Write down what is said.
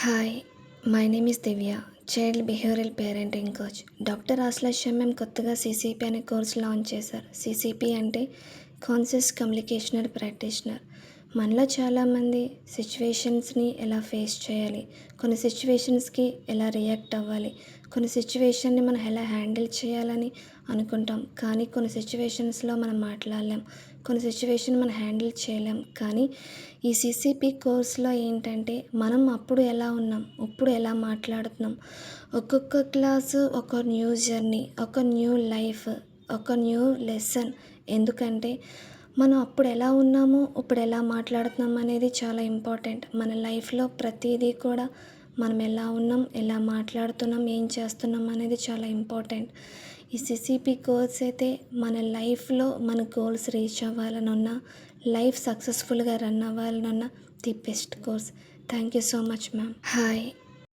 Hi, my name is Divya, child behavioural parenting coach. Doctor Asla Shameem కొత్తగా CCP అనే course launch చేశారు. CCP అంటే conscious communicational practitioner. మనలో చాలామంది సిచ్యువేషన్స్ని ఎలా ఫేస్ చేయాలి, కొన్ని సిచ్యువేషన్స్కి ఎలా రియాక్ట్ అవ్వాలి, కొన్ని సిచ్యువేషన్ని మనం ఎలా హ్యాండిల్ చేయాలని అనుకుంటాం. కానీ కొన్ని సిచ్యువేషన్స్లో మనం మాట్లాడలేం, కొన్ని సిచ్యువేషన్ మనం హ్యాండిల్ చేయలేం. కానీ ఈ సీసీపీ కోర్స్లో ఏంటంటే మనం అప్పుడు ఎలా ఉన్నాం, ఇప్పుడు ఎలా మాట్లాడుతున్నాం, ఒక్కొక్క క్లాసు ఒక న్యూ జర్నీ, ఒక న్యూ లైఫ్, ఒక న్యూ లెసన్. ఎందుకంటే మనం అప్పుడు ఎలా ఉన్నామో ఇప్పుడు ఎలా మాట్లాడుతున్నాం అనేది చాలా ఇంపార్టెంట్. మన లైఫ్లో ప్రతిదీ కూడా మనం ఎలా ఉన్నాం, ఎలా మాట్లాడుతున్నాం, ఏం చేస్తున్నాం అనేది చాలా ఇంపార్టెంట్. ఈ సిసిపి కోర్స్ అయితే మన లైఫ్లో మన గోల్స్ రీచ్ అవ్వాలనున్నా, లైఫ్ సక్సెస్ఫుల్గా రన్ అవ్వాలనున్నా the best course. Thank you so much ma'am. Hi.